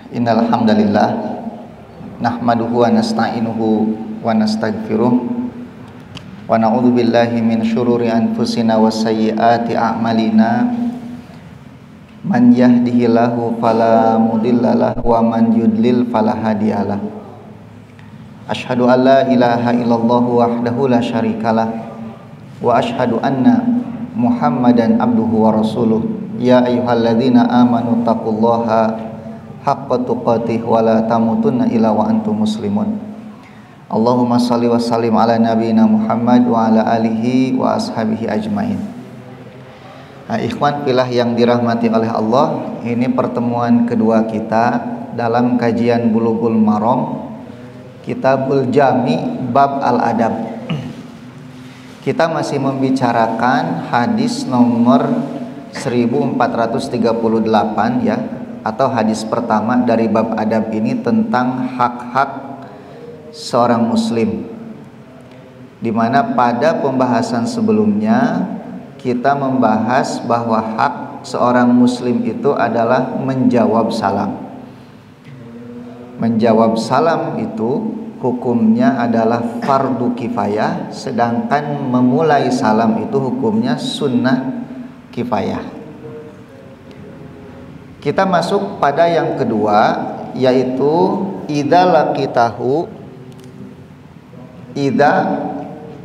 Innal hamdalillah nahmaduhu wa nasta'inuhu wa nastaghfiruh wa na'udzu billahi min syururi anfusina wa sayyiati a'malina man yahdihillahu fala mudhillalah wa man yudlil fala hadiyalah. Asyhadu an la ilaha illallah wahdahu la syarikalah wa asyhadu anna Muhammadan abduhu wa rasuluh. Ya ayyuhalladzina amanu taqullaha haqqa tuqatih wa la tamutunna illa wa antum muslimun. Allahumma shalli wa sallim ala nabiyyina Muhammad wa ala alihi wa ashabihi ajmain. Ikhwan fillah yang dirahmati oleh Allah, ini pertemuan kedua kita dalam kajian Bulughul Maram, Kitabul Jami bab al-adab. Kita masih membicarakan hadis nomor 1438 ya, atau hadis pertama dari bab adab ini tentang hak-hak seorang muslim, di mana pada pembahasan sebelumnya kita membahas bahwa hak seorang muslim itu adalah menjawab salam. Menjawab salam itu hukumnya adalah fardu kifayah, sedangkan memulai salam itu hukumnya sunnah kifayah. Kita masuk pada yang kedua, yaitu idza laqitahu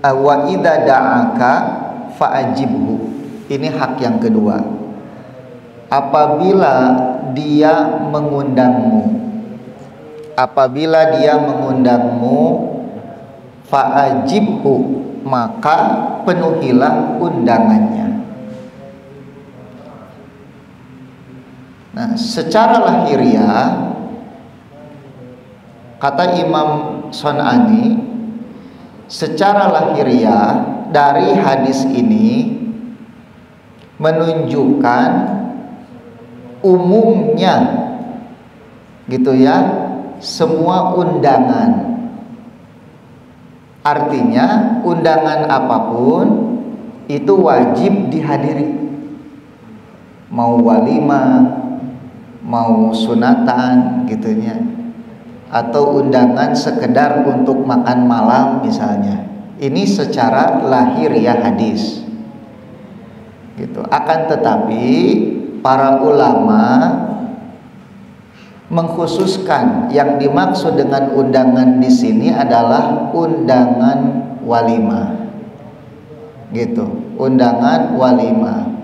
wa idza da'aka fa'ajibhu. Ini hak yang kedua. Apabila dia mengundangmu, fa'ajibhu, maka penuhilah undangannya. Nah, secara lahiriah kata Imam Son'ani, secara lahiriah dari hadis ini menunjukkan umumnya gitu ya, semua undangan. Artinya undangan apapun itu wajib dihadiri, mau walimah, mau sunatan gitunya, atau undangan sekedar untuk makan malam misalnya. Ini secara lahiriah hadis gitu. Akan tetapi para ulama mengkhususkan yang dimaksud dengan undangan di sini adalah undangan walimah gitu, undangan walimah.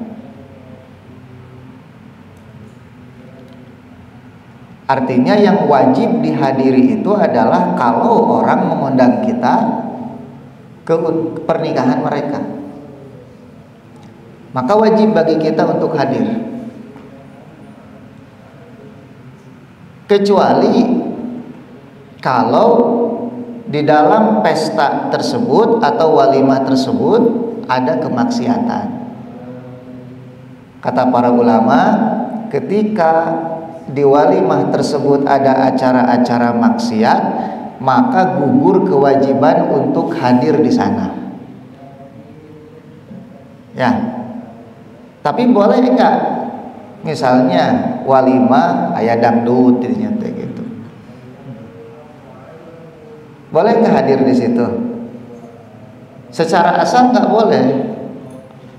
Artinya yang wajib dihadiri itu adalah kalau orang mengundang kita ke pernikahan mereka, maka wajib bagi kita untuk hadir. Kecuali kalau di dalam pesta tersebut atau walimah tersebut ada kemaksiatan. Kata para ulama, ketika di walimah tersebut ada acara-acara maksiat, maka gugur kewajiban untuk hadir di sana. Ya. Tapi boleh enggak? Misalnya walimah aya dangdut gitu. Boleh enggak hadir di situ? Secara asal enggak boleh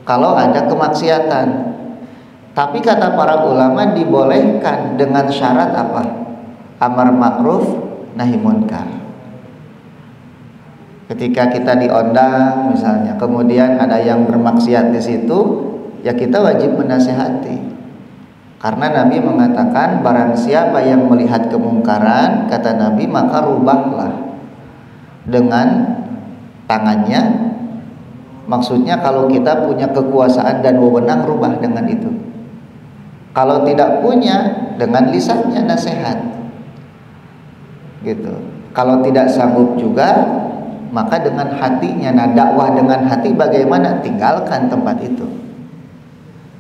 kalau ada kemaksiatan. Tapi kata para ulama dibolehkan dengan syarat apa? Amar ma'ruf nahi munkar. Ketika kita diundang misalnya, kemudian ada yang bermaksiat di situ, ya kita wajib menasihati. Karena Nabi mengatakan barang siapa yang melihat kemungkaran, kata Nabi, maka rubahlah dengan tangannya. Maksudnya kalau kita punya kekuasaan dan wewenang, rubah dengan itu. Kalau tidak punya, dengan lisannya nasihat gitu. Kalau tidak sanggup juga, maka dengan hatinya. Nah, dakwah dengan hati bagaimana? Tinggalkan tempat itu.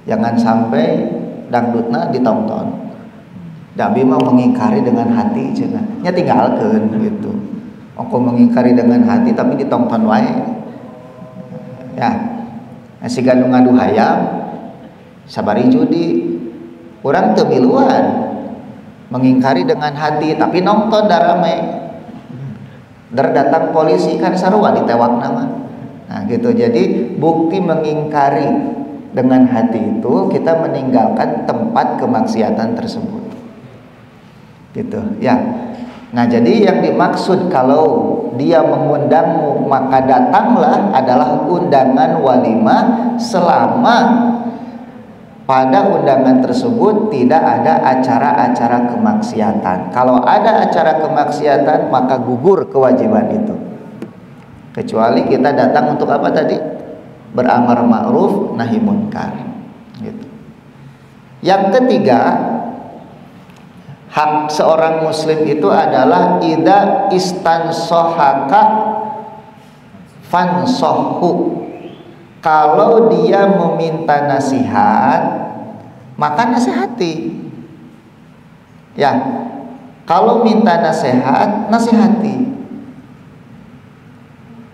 Jangan sampai dangdutna ditonton. Nabi mau mengingkari dengan hati cenah. Nya tinggalkan gitu. Aku mengingkari dengan hati tapi ditonton wae. Ya. Nasi gandung ngadu hayam, sabari judi. Orang teu miluan mengingkari dengan hati tapi nonton darame. Datang polisi kan sarua ditewak nama. Nah gitu. Jadi bukti mengingkari dengan hati itu kita meninggalkan tempat kemaksiatan tersebut. Gitu ya. Nah jadi yang dimaksud kalau dia mengundangmu maka datanglah adalah undangan walimah selama pada undangan tersebut tidak ada acara-acara kemaksiatan. Kalau ada acara kemaksiatan maka gugur kewajiban itu. Kecuali kita datang untuk apa tadi? Beramar ma'ruf nahi munkar. Gitu. Yang ketiga, hak seorang muslim itu adalah idza istansohaka fansohu. Kalau dia meminta nasihat, maka nasihati. Ya, kalau minta nasihat, nasihati.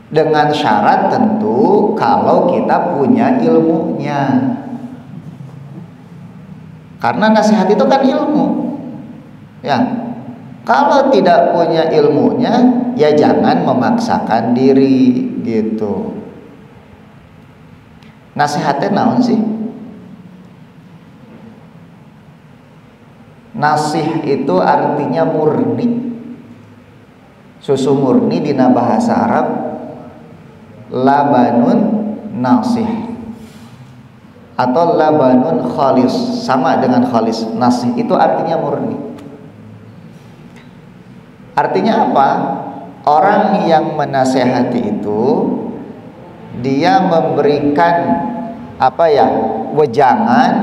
Dengan syarat tentu kalau kita punya ilmunya. Karena nasihat itu kan ilmu. Ya, kalau tidak punya ilmunya, ya jangan memaksakan diri gitu. Nasihatnya naon sih? Nasih itu artinya murni. Susu murni dina bahasa Arab labanun nasih atau labanun khalis, sama dengan khalis. Nasih itu artinya murni. Artinya apa? Orang yang menasehati itu dia memberikan wejangan,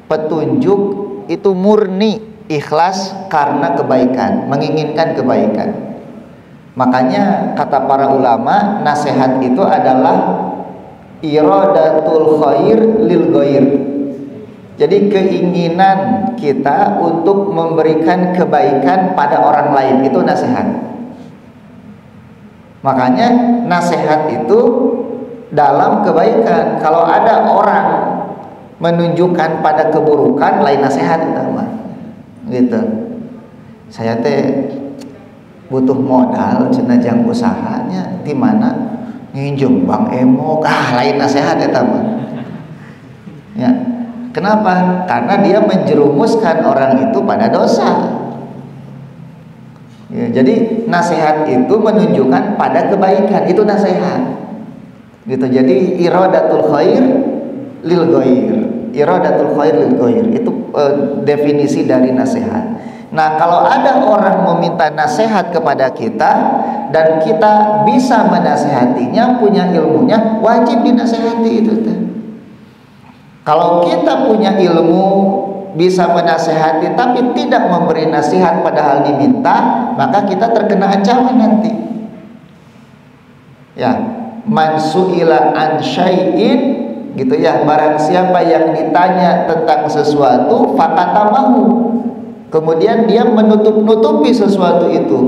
petunjuk itu murni, ikhlas karena kebaikan, menginginkan kebaikan. Makanya kata para ulama, nasihat itu adalah iradatul khair lil ghair. Jadi keinginan kita untuk memberikan kebaikan pada orang lain itu nasihat. Makanya nasihat itu dalam kebaikan. Kalau ada orang menunjukkan pada keburukan, lain nasihat utama. Gitu. Saya butuh modal cenah usahanya di mana nginjem Bang Emo, lain nasihat utama. Ya. Kenapa? Karena dia menjerumuskan orang itu pada dosa. Ya, jadi nasihat itu menunjukkan pada kebaikan, itu nasihat. Gitu. Jadi iradatul khair lil ghair. Iradatul khair lil ghair itu definisi dari nasihat. Nah, kalau ada orang meminta nasihat kepada kita dan kita bisa menasihatinya, punya ilmunya, wajib dinasihati itu. Kalau kita punya ilmu, bisa menasihati tapi tidak memberi nasihat padahal diminta, maka kita terkena ancaman nanti. Ya, man su'ila an syai'in, gitu ya, barang siapa yang ditanya tentang sesuatu fakatamahu, kemudian dia menutup-nutupi sesuatu itu,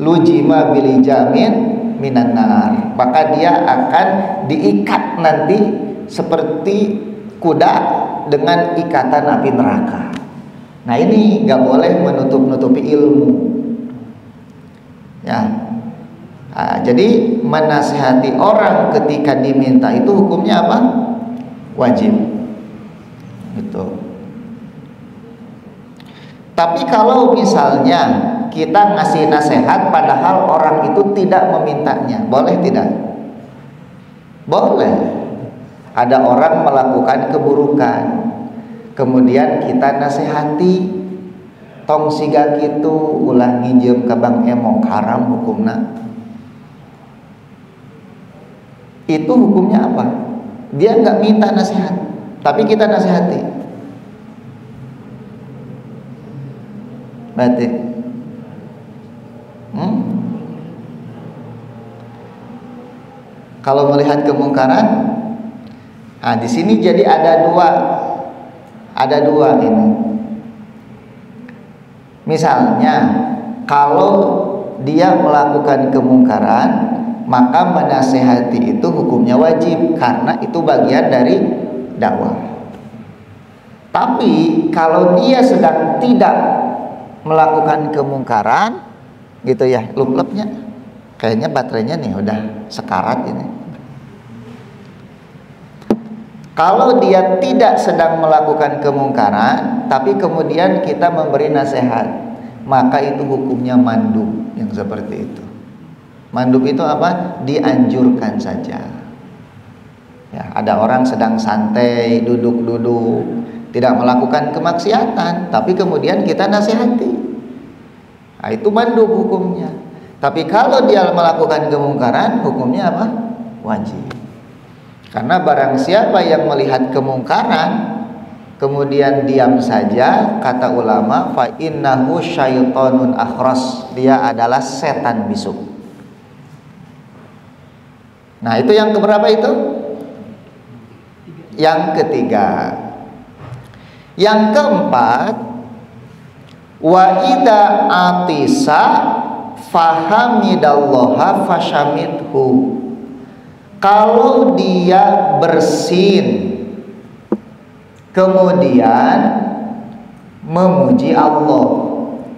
lujima bilijamin minan nar, maka dia akan diikat nanti seperti kuda dengan ikatan api neraka. Nah ini gak boleh menutup-nutupi ilmu. Ya. Nah, jadi menasihati orang ketika diminta itu hukumnya apa? Wajib. Gitu. Tapi kalau misalnya kita ngasih nasihat padahal orang itu tidak memintanya, boleh tidak? Boleh. Ada orang melakukan keburukan, kemudian kita nasihati, tong siga kitu ulah nginjem ka Bang Emo, haram hukumna. Itu hukumnya apa? Dia nggak minta nasihat, tapi kita nasihati. Berarti kalau melihat kemungkaran, nah di sini jadi ada dua ini. Misalnya kalau dia melakukan kemungkaran, maka menasehati itu hukumnya wajib karena itu bagian dari dakwah. Tapi kalau dia sedang tidak melakukan kemungkaran, gitu ya, lup-lupnya, kayaknya baterainya nih udah sekarat ini. Kalau dia tidak sedang melakukan kemungkaran, tapi kemudian kita memberi nasihat, maka itu hukumnya mandub yang seperti itu. Mandub itu apa? Dianjurkan saja. Ya, ada orang sedang santai, duduk-duduk, tidak melakukan kemaksiatan, tapi kemudian kita nasihati. Nah, itu mandub hukumnya. Tapi kalau dia melakukan kemungkaran, hukumnya apa? Wajib. Karena barang siapa yang melihat kemungkaran kemudian diam saja, kata ulama, fa innahu syaitonun akhras, dia adalah setan bisu. Nah, itu yang keberapa itu? Yang ketiga. Yang keempat, wa idza atisa fahamidallaha fashamidhu. Kalau dia bersin kemudian memuji Allah,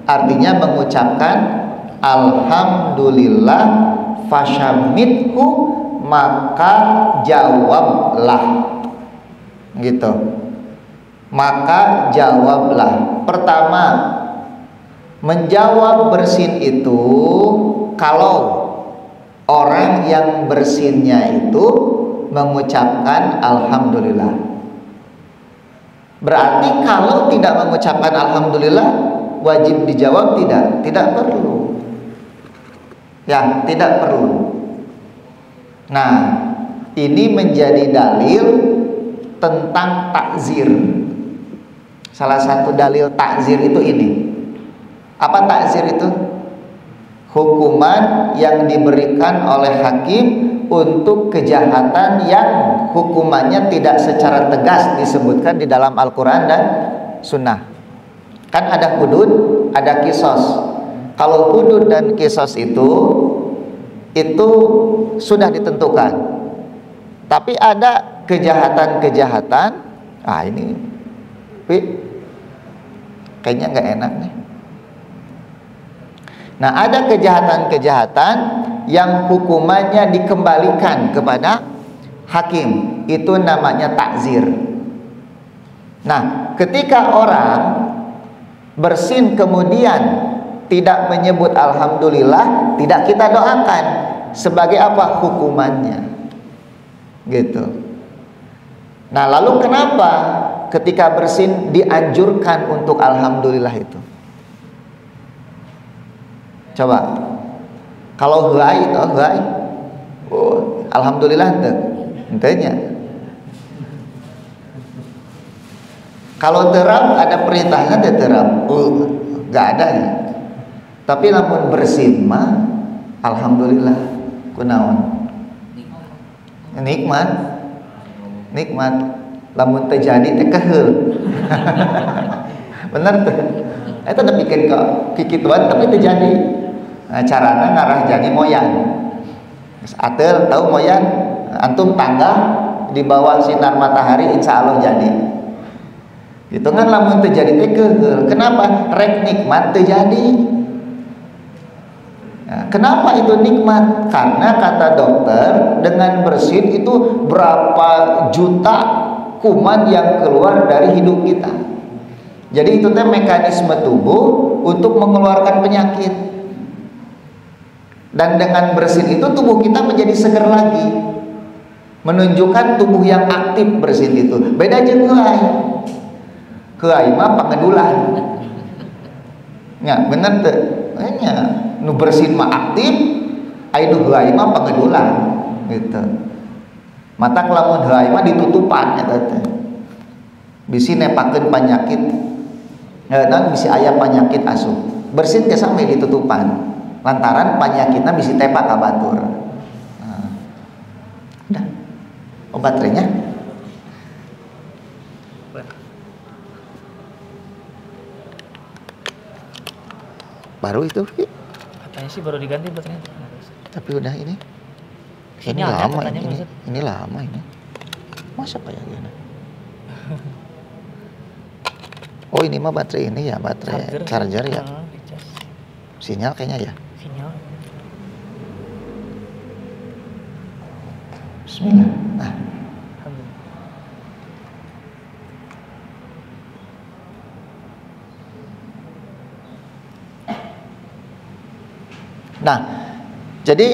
artinya mengucapkan alhamdulillah, fashamidhu, maka jawablah, gitu. Maka jawablah. Pertama, menjawab bersin itu kalau orang yang bersinnya itu mengucapkan alhamdulillah. Berarti kalau tidak mengucapkan alhamdulillah wajib dijawab? Tidak, tidak perlu. Ya, tidak perlu. Nah, ini menjadi dalil tentang takzir. Salah satu dalil takzir itu ini. Apa takzir itu? Hukuman yang diberikan oleh hakim untuk kejahatan yang hukumannya tidak secara tegas disebutkan di dalam Al-Quran dan Sunnah. Kan ada hudud, ada kisos. Kalau hudud dan kisos itu sudah ditentukan. Tapi ada kejahatan-kejahatan, ini kayaknya nggak enak nih. Nah, ada kejahatan-kejahatan yang hukumannya dikembalikan kepada hakim. Itu namanya takzir. Nah, ketika orang bersin kemudian tidak menyebut alhamdulillah, tidak kita doakan. Sebagai apa hukumannya? Gitu. Nah, lalu kenapa ketika bersin dianjurkan untuk alhamdulillah itu? Coba, kalau huai itu alhamdulillah entenya. Kalau terap ada perintahnya terap, nggak ada ya. Tapi namun bersin mah alhamdulillah kunaon nikmat, lamun terjadi teh keheul. Bener tuh. Itu udah bikin kok kikituan tapi terjadi. Nah, caranya ngarah jadi moyan. Atel tahu moyan, antum tangga di bawah sinar matahari insya Allah jadi. Itu kan lamun terjadi teh keheul. Kenapa? Rek nikmat terjadi. Nah, kenapa itu nikmat? Karena kata dokter dengan bersin itu berapa juta kuman yang keluar dari hidup kita. Jadi itu teh mekanisme tubuh untuk mengeluarkan penyakit. Dan dengan bersin itu tubuh kita menjadi seger lagi, menunjukkan tubuh yang aktif bersin itu. Beda jeung heuai mah pangedulan. Ya, bener teh. Nya nu bersin mah aktif, aya nu heuai mah pangedulan gitu. Mata lamun heuai mah ditutupan eta teh. Bisi nepakeun penyakit. Dan bisa aya penyakit asup. Bersin ke sampai ditutupan. Lantaran penyakitnya bisa tepak ka batur. Nah, udah. Obat baterainya. Baru itu. Katanya sih baru diganti baterainya. Tapi udah ini. Ini lama ini lama ini. Masa kayak gini? Oh ini mah baterai ini ya, baterai charger ya. Dicas. Sinyal kayaknya ya. Sinyal. Bismillah. Nah, Alhamdulillah. nah, jadi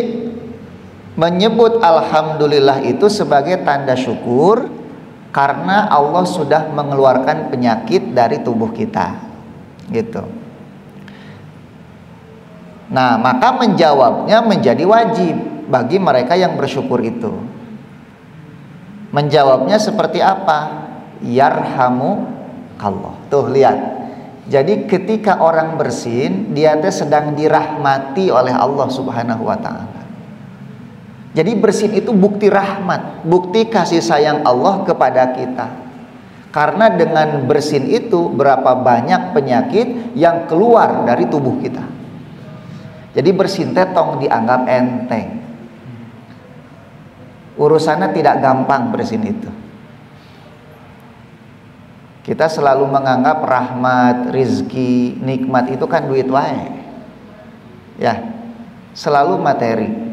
menyebut alhamdulillah itu sebagai tanda syukur karena Allah sudah mengeluarkan penyakit dari tubuh kita. Gitu. Nah, maka menjawabnya menjadi wajib bagi mereka yang bersyukur itu. Menjawabnya seperti apa? Yarhamukallah. Tuh lihat. Jadi ketika orang bersin, dia teh sedang dirahmati oleh Allah Subhanahu wa taala. Jadi bersin itu bukti rahmat, bukti kasih sayang Allah kepada kita. Karena dengan bersin itu berapa banyak penyakit yang keluar dari tubuh kita. Jadi bersin teh tong dianggap enteng. Urusannya tidak gampang bersin itu. Kita selalu menganggap rahmat, rizki, nikmat itu kan duit wae. Ya, selalu materi.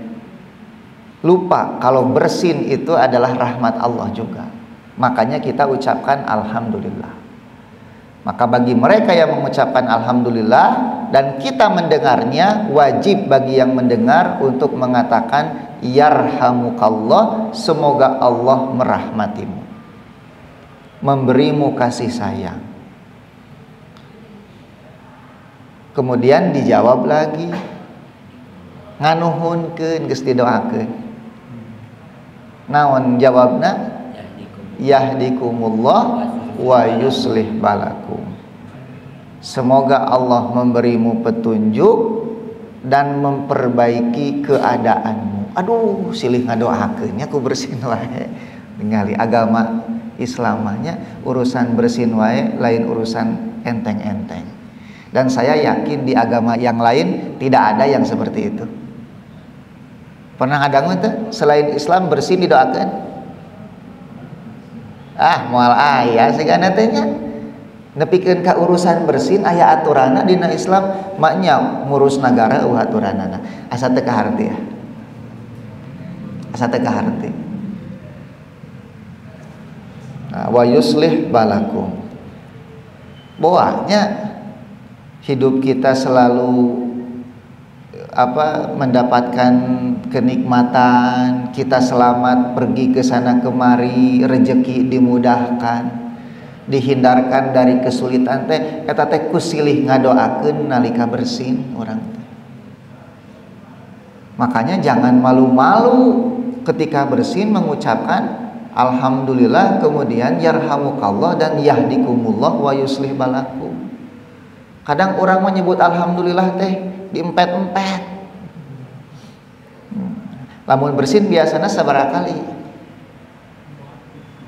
Lupa kalau bersin itu adalah rahmat Allah juga. Makanya kita ucapkan alhamdulillah. Maka bagi mereka yang mengucapkan alhamdulillah dan kita mendengarnya, wajib bagi yang mendengar untuk mengatakan yarhamukallah, semoga Allah merahmatimu, memberimu kasih sayang. Kemudian dijawab lagi, nganuhunkeun geus didoakeun. Naon jawabna? Yahdikumullah wa yuslih balakum. Semoga Allah memberimu petunjuk dan memperbaiki keadaanmu. Aduh, silih ngadoakeun nya ku bersin wae. Ningali agama Islamanya urusan bersin wae lain urusan enteng-enteng. Dan saya yakin di agama yang lain tidak ada yang seperti itu. Pernah ngadangu teh selain Islam bersin didoakeun? Moal aya sigana teh nya. Nepikeun ka urusan bersin aya aturanna dina Islam, maknya ngurus nagara eueuh aturanana. Asa teu kaharti ya. Asa teu kaharti. Wa yuslih balakum. Boanya hidup kita selalu mendapatkan kenikmatan, kita selamat pergi ke sana kemari, rezeki dimudahkan, dihindarkan dari kesulitan teh eta teh kusilih ngadoakeun nalika bersin urang teh. Makanya jangan malu-malu ketika bersin mengucapkan alhamdulillah, kemudian yarhamukallah dan yahdikumullah wa yuslih balakum. Kadang orang menyebut alhamdulillah teh diempet-empet. Lamun bersin biasanya sabaraha kali?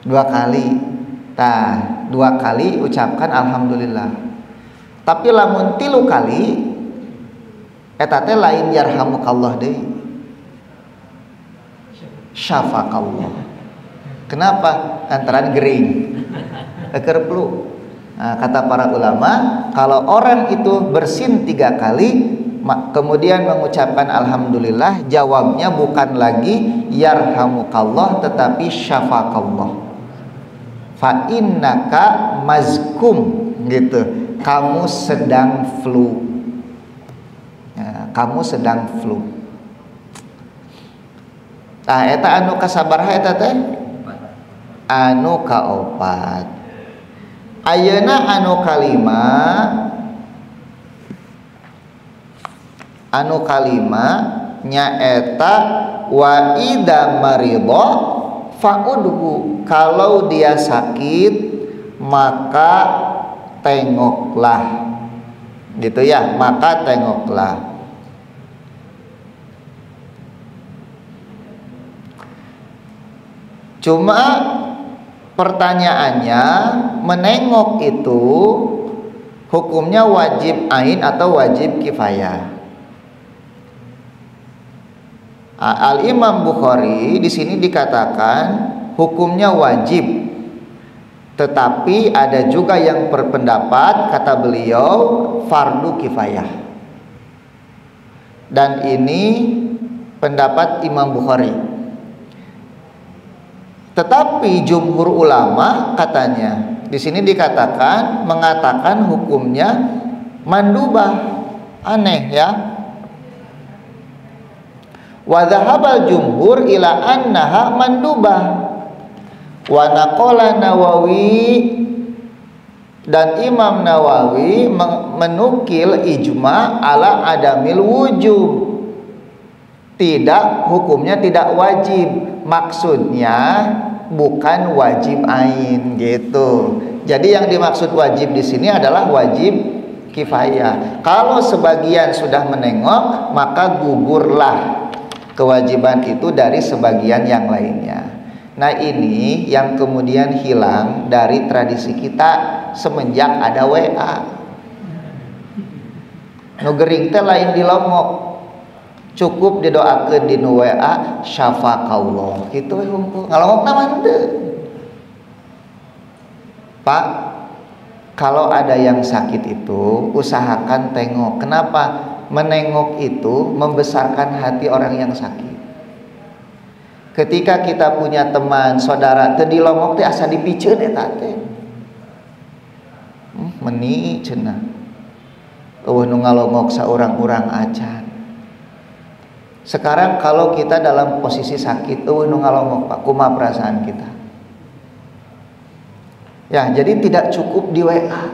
2 kali. Tah, 2 kali ucapkan alhamdulillah. Tapi lamun 3 kali eta teh lain yarhamukallah deui. Syafaqallah. Kenapa? Antaran gering. Keur flu. Nah, kata para ulama, kalau orang itu bersin 3 kali kemudian mengucapkan alhamdulillah, jawabnya bukan lagi yarhamukallah tetapi syafaqallah. Fa innaka mazkum, gitu. Kamu sedang flu. Ya, kamu sedang flu. Eta anu kasabaraha eta teh? Anu kaopat. Ayeuna anu kalima nyaeta wa idza maridha fa'udhu. Kalau dia sakit maka tengoklah, gitu ya, maka tengoklah. Cuma pertanyaannya, menengok itu hukumnya wajib ain atau wajib kifayah? Al-Imam Bukhari di sini dikatakan hukumnya wajib. Tetapi ada juga yang berpendapat, kata beliau, fardu kifayah. Dan ini pendapat Imam Bukhari. Tetapi jumhur ulama katanya, di sini dikatakan mengatakan hukumnya mandubah, aneh ya. Wa dhahabal jumhur ila annaha mandubah. Wa naqala Nawawi, dan Imam Nawawi menukil ijma ala adamil wujub. Tidak, hukumnya tidak wajib. Maksudnya bukan wajib ain gitu. Jadi yang dimaksud wajib di sini adalah wajib kifayah. Kalau sebagian sudah menengok, maka gugurlah kewajiban itu dari sebagian yang lainnya. Nah, ini yang kemudian hilang dari tradisi kita semenjak ada WA. Nu gering teh lain dilongok. Cukup didoakeun di WA syafaqallah kitu we hungkul ngalongokna mah teu. Pak, kalau ada yang sakit itu usahakan tengok. Kenapa? Menengok itu membesarkan hati orang yang sakit. Ketika kita punya teman, saudara teu dilongok teh asa dipikeun eta teh. Meni cenah. Eueuh nu ngalongok saurang-urang acan. Sekarang kalau kita dalam posisi sakit, nu ngalongok Pak, kumaha perasaan kita? Ya, jadi tidak cukup di WA.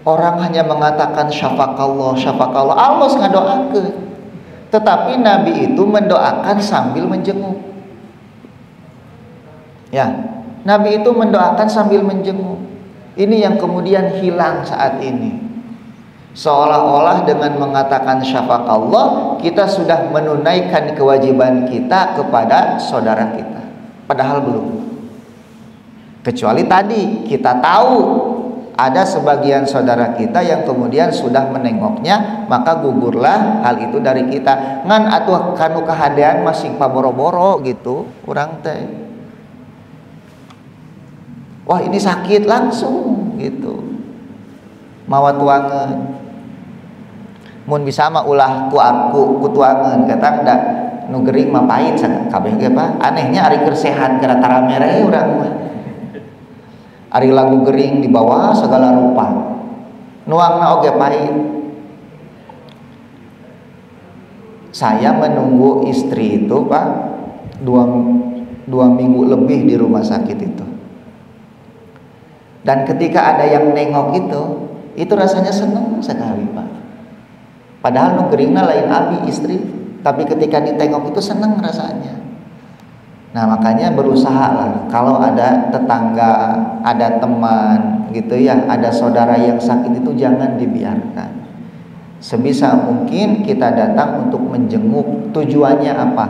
Orang hanya mengatakan syafaqallah, syafaqallah, Allah ngadoakeun. Tetapi Nabi itu mendoakan sambil menjenguk. Ya, Nabi itu mendoakan sambil menjenguk. Ini yang kemudian hilang saat ini. Seolah-olah dengan mengatakan syafaqallah kita sudah menunaikan kewajiban kita kepada saudara kita, padahal belum. Kecuali tadi kita tahu ada sebagian saudara kita yang kemudian sudah menengoknya, maka gugurlah hal itu dari kita. Ngan atuh kanu kahadean masing paboro-boro gitu urang teh. Wah, ini sakit langsung gitu. Mawa tuangeun. Mun bisa mah ulah ku tuangeun katang da nu gering mah pahit kabeh ge Pak. Anehnya ari keur sehat gara tara mere urang mah. Ari lagu gering dibawa segala rupa. Nuangna oge pahit. Saya menunggu istri itu Pak 2 minggu lebih di rumah sakit itu. Dan ketika ada yang nengok itu rasanya senang sekali Pak. Padahal nu geuringna lain abi istri, tapi ketika ditengok itu senang rasanya. Nah, makanya berusahalah kalau ada tetangga, ada teman gitu ya, ada saudara yang sakit itu jangan dibiarkan. Sebisa mungkin kita datang untuk menjenguk. Tujuannya apa?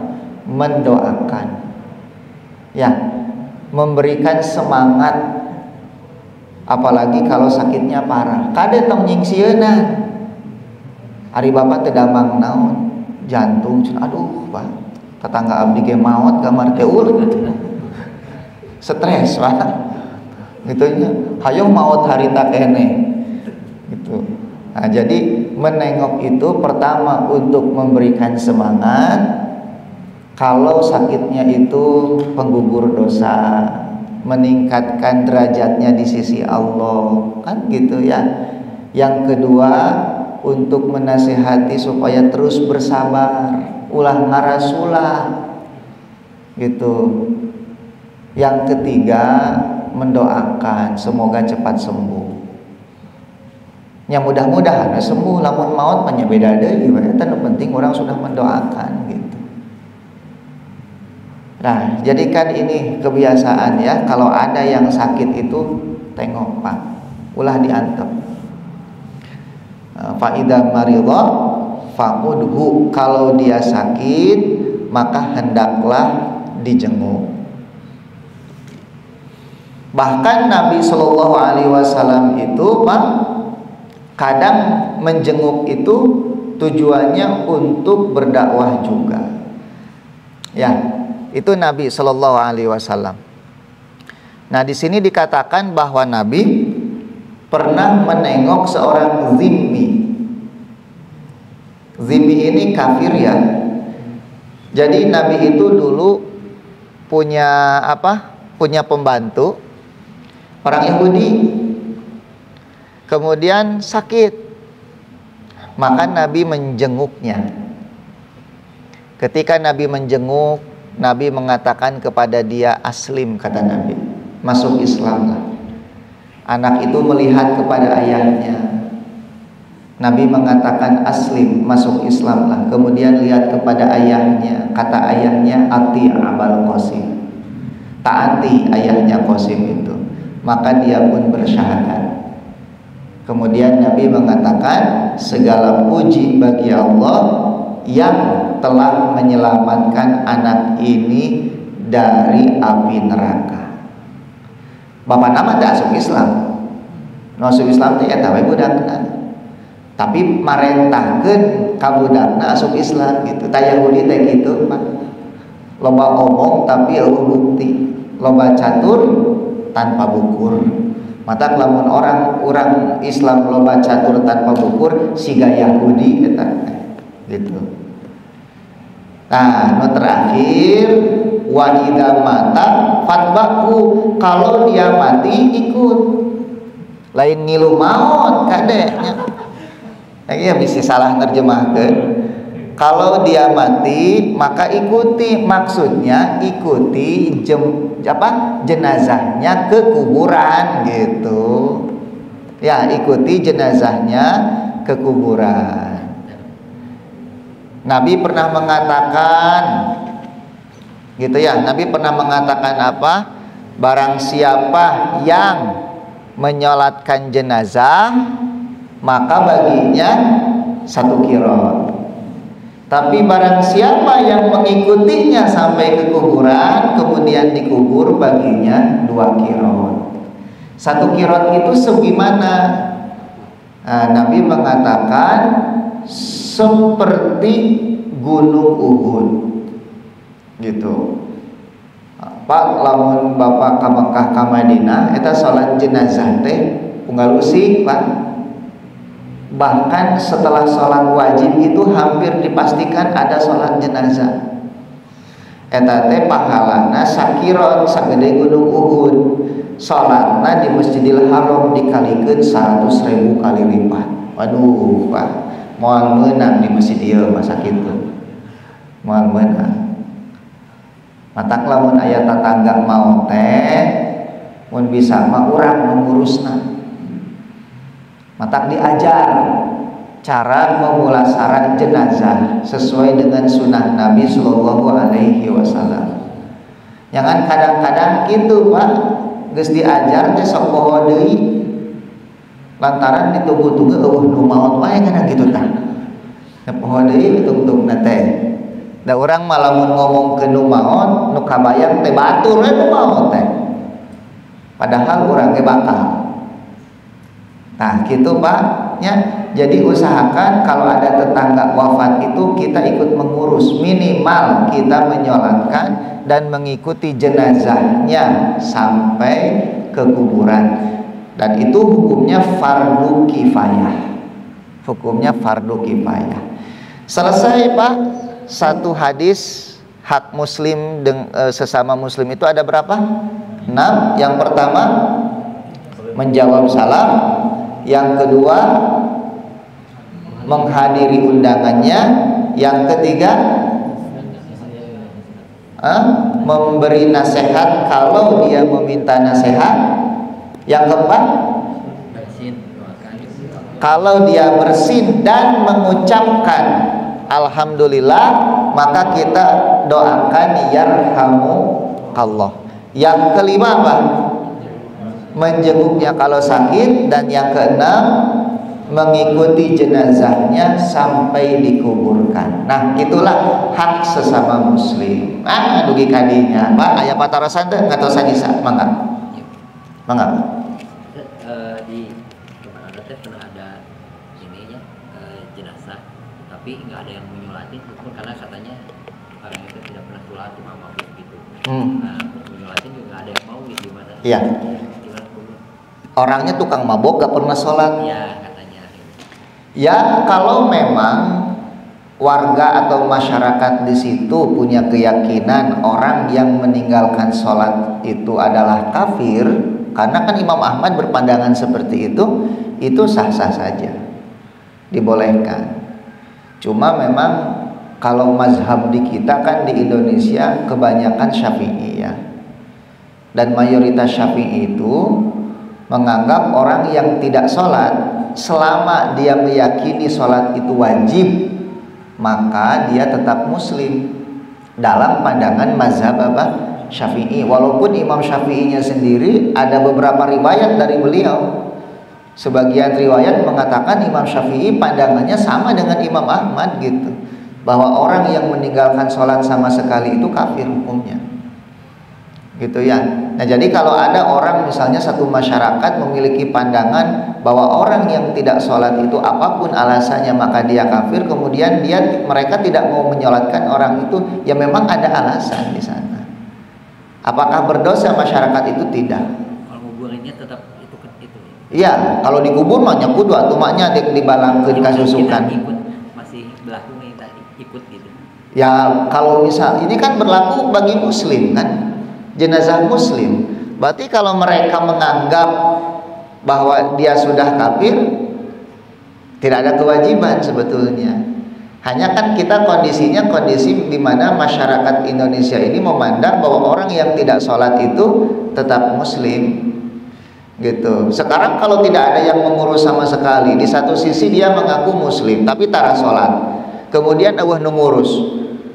Mendoakan. Ya, memberikan semangat. Apalagi kalau sakitnya parah. Kade tong nyingsieuna. Ari bapak teh damang naon? Jantung cenah aduh, Pak. Tetangga abdi ge maot kamar teh urut. Stres, Pak. Gitu nya. Hayong maot harita keneh. Gitu. Nah, jadi menengok itu pertama untuk memberikan semangat. Kalau sakitnya itu penggugur dosa, meningkatkan derajatnya di sisi Allah, kan gitu ya. Yang kedua, untuk menasihati supaya terus bersabar, ulah ngarasulah gitu. Yang ketiga, mendoakan semoga cepat sembuh. Ya mudah-mudahan sembuh, lamun maut mah nya beda deui we, eta nu penting orang sudah mendoakan gitu. Nah, jadikan ini kebiasaan ya, kalau ada yang sakit itu tengok Pak, ulah diantep. Fa'idha maridha fa'udhu, kalau dia sakit maka hendaklah dijenguk. Bahkan Nabi Shallallahu Alaihi Wasallam itu Pak kadang menjenguk itu tujuannya untuk berdakwah juga. Ya, itu Nabi Shallallahu Alaihi Wasallam. Nah, di sini dikatakan bahwa Nabi pernah menengok seorang zimmi. Zimmi ini kafir ya. Jadi Nabi itu dulu punya apa? Punya pembantu orang Yahudi. Kemudian sakit. Maka Nabi menjenguknya. Ketika Nabi menjenguk, Nabi mengatakan kepada dia, aslim, kata Nabi, masuk Islamlah. Anak itu melihat kepada ayahnya. Nabi mengatakan aslim, masuk Islamlah. Kemudian lihat kepada ayahnya. Kata ayahnya, ati Abul Qasim, taati ayahnya Qasim itu. Maka dia pun bersyahadat. Kemudian Nabi mengatakan, segala puji bagi Allah yang telah menyelamatkan anak ini dari api neraka. Bapak nama tak masuk Islam. Masuk Islam teh eta we budakna. Tapi marentahkeun ka budakna asup Islam gitu. Ta Yahudi teh gitu, Pak. Loba omong tapi eueuh bukti. Loba catur tanpa bukur. Mata lamun orang Islam loba catur tanpa bukur siga Yahudi eta gitu. Nah, no terakhir wa idza mata fatbahu, kalau dia mati ikut. Lain ngilu maut kadenya. Ya bisa salah nerjemahkeun. Kalau dia mati maka ikuti, maksudnya ikuti jenazahnya ke kuburan gitu. Ya, ikuti jenazahnya ke kuburan. Nabi pernah mengatakan gitu ya, Nabi pernah mengatakan apa? Barang siapa yang menyolatkan jenazah maka baginya 1 qiraat. Tapi barang siapa yang mengikutinya sampai ke kuburan kemudian dikubur baginya 2 qiraat. 1 qiraat itu sebagaimana? Nah, Nabi mengatakan seperti gunung Uhud gitu. Pak lamun Bapak ka Mekah ka Madinah eta salat jenazah teh unggal usik, Pak. Bahkan setelah sholat wajib itu hampir dipastikan ada sholat jenazah. Eta teh pahalana sakiron sagede gunung Uhud. Sholatna di Masjidil Haram dikalikeun 100.000 kali lipat. Waduh, Pak, moal meunang di masjid ieu masa kitu. Moal meunang. Matak lamun aya tatangga mau teh mun bisa mah urang mengurusna. Matak diajar cara memulasaran jenazah sesuai dengan sunnah Nabi Sallallahu Alaihi Wasallam. Jangan kadang-kadang gitu, Pak, geus diajar teh sok poho deui lantaran ditunggu-tunggu eueuh nu maot wae kana kitu tah. Poho deui ditungtungna teh. Da urang mah lamun ngomongkeun nu maot nu kabayang teh batur we nu maot teh. Padahal urang ge bakal. Nah gitu Pak ya. Jadi usahakan kalau ada tetangga wafat itu kita ikut mengurus, minimal kita menyolatkan dan mengikuti jenazahnya sampai ke kuburan. Dan itu hukumnya fardu kifayah. Hukumnya fardu kifayah. Selesai Pak. Satu hadis hak muslim sesama muslim itu ada berapa? 6. Yang pertama menjawab salam. Yang kedua menghadiri undangannya. Yang ketiga memberi nasihat kalau dia meminta nasihat. Yang keempat kalau dia bersin dan mengucapkan alhamdulillah maka kita doakan yarhamukallah. Yang kelima apa? Menjenguknya kalau sakit. Dan yang keenam mengikuti jenazahnya sampai dikuburkan. Nah itulah hak sesama muslim. Dugi kadinya Pak aya patarasan teh ngatosan isa mangga di kemana teh pernah ada ininya jenazah tapi nggak ada yang menyolati itu karena katanya orang itu tidak pernah sholat imam gitu. Nah menyolatin juga nggak ada yang mau gitu gimana? Iya. Gimana kubur? Orangnya tukang mabok gak pernah sholat. Ya katanya. Ya kalau memang warga atau masyarakat di situ punya keyakinan orang yang meninggalkan sholat itu adalah kafir, karena kan Imam Ahmad berpandangan seperti itu sah-sah saja, dibolehkan. Cuma memang kalau mazhab di kita kan di Indonesia kebanyakan Syafi'i ya, dan mayoritas Syafi'i itu menganggap orang yang tidak sholat selama dia meyakini sholat itu wajib, maka dia tetap muslim dalam pandangan mazhab apa? Syafi'i. Walaupun Imam Syafi'inya sendiri ada beberapa riwayat dari beliau. Sebagian riwayat mengatakan Imam Syafi'i pandangannya sama dengan Imam Ahmad gitu, bahwa orang yang meninggalkan sholat sama sekali itu kafir hukumnya. Gitu ya. Nah, jadi kalau ada orang misalnya satu masyarakat memiliki pandangan bahwa orang yang tidak sholat itu apapun alasannya maka dia kafir, kemudian mereka tidak mau menyolatkan orang itu, ya memang ada alasan di sana. Apakah berdosa masyarakat itu? Tidak. Kalau nguburinnya tetap itu. Iya, kalau dikubur mah nyakudu atuh maknya dibalangkeun kasusukan. Ikut masih berlaku nih tadi ikut gitu. Ya kalau misal ini kan berlaku bagi muslim kan, jenazah muslim. Berarti kalau mereka menganggap bahwa dia sudah kafir, tidak ada kewajiban sebetulnya. Hanya kan kita kondisinya kondisi di mana masyarakat Indonesia ini memandang bahwa orang yang tidak sholat itu tetap muslim gitu. Sekarang kalau tidak ada yang mengurus sama sekali, di satu sisi dia mengaku muslim tapi tara sholat, kemudian awah ngurus,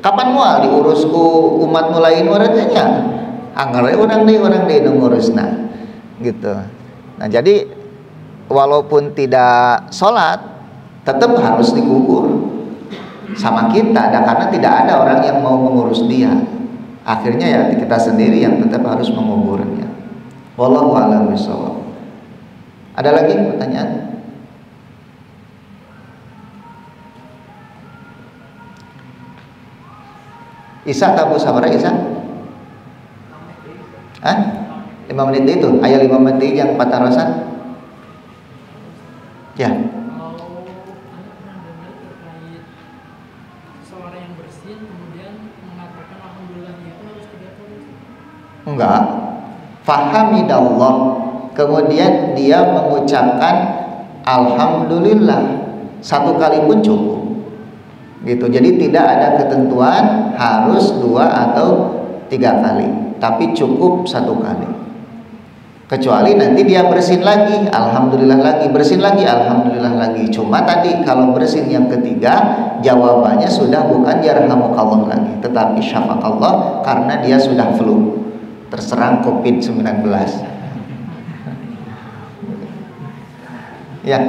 kapan mual diurusku umat mulain waradanya anggar orang deh ngurusna gitu. Nah jadi walaupun tidak sholat tetap harus dikubur sama kita, karena tidak ada orang yang mau mengurus dia. Akhirnya ya kita sendiri yang tetap harus menguburnya. Wallahu a'lam bishawab. Ada lagi pertanyaan? Isa tabu sabara Isa? Hah? 5 menit itu? Ayo 5 menit yang patarosan? Ya. Enggak. Fahamidallah, kemudian dia mengucapkan alhamdulillah satu kali pun cukup gitu. Jadi tidak ada ketentuan harus 2 atau 3 kali, tapi cukup 1 kali. Kecuali nanti dia bersin lagi alhamdulillah lagi, bersin lagi alhamdulillah lagi. Cuma tadi kalau bersin yang ketiga jawabannya sudah bukan yarhamukallah lagi, tetapi syafaqallah, karena dia sudah flu, terserang COVID-19. Ya.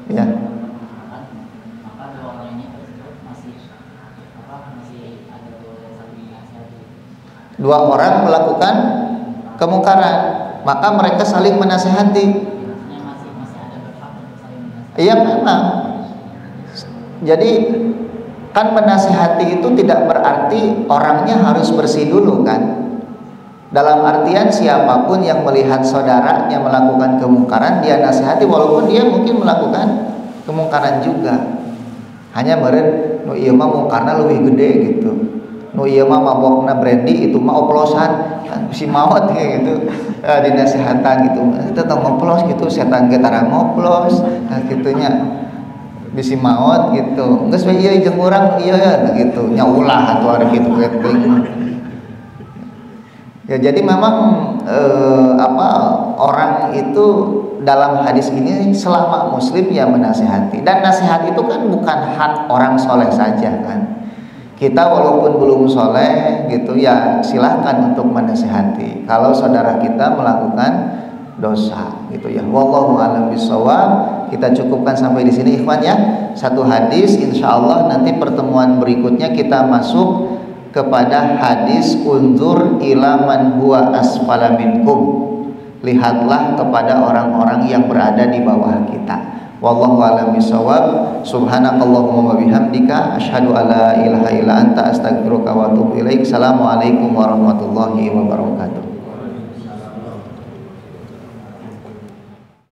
Ya. Dua orang melakukan kemungkaran, maka mereka saling menasihati. Iya memang. Jadi kan menasihati itu tidak berarti orangnya harus bersih dulu kan. Dalam artian siapapun yang melihat saudaranya melakukan kemungkaran, dia nasihati walaupun dia mungkin melakukan kemungkaran juga. Hanya meureun nu ieu mah mungkarna leuwih gede gitu. Nu ieu mah mabokna brandy itu mah oplosan si maot gitu. Dinasihatan gitu. Itu tong ngoplos gitu, setan ge tara ngoplos. Nah gitunya bisi maot gitu. Geus we ieu jeung urang ieu gitu. Nya ulah atuh ari kitu geuning. Ya jadi memang orang itu dalam hadis ini selama muslim ya menasihati, dan nasihat itu kan bukan hak orang soleh saja kan. Kita walaupun belum soleh gitu ya silahkan untuk menasihati kalau saudara kita melakukan dosa gitu ya. Wallahu a'lam bishawab. Kita cukupkan sampai di sini ikhwan ya. Satu hadis, insyaallah nanti pertemuan berikutnya kita masuk kepada hadis unzur ila man huwa asfala minkum. Lihatlah kepada orang-orang yang berada di bawah kita. Wallahu a'lam bishawab. Subhanakallahumma wa bihamdika asyhadu alla ilaha illa anta astaghfiruka wa atubu ilaik. Assalamualaikum warahmatullahi wabarakatuh.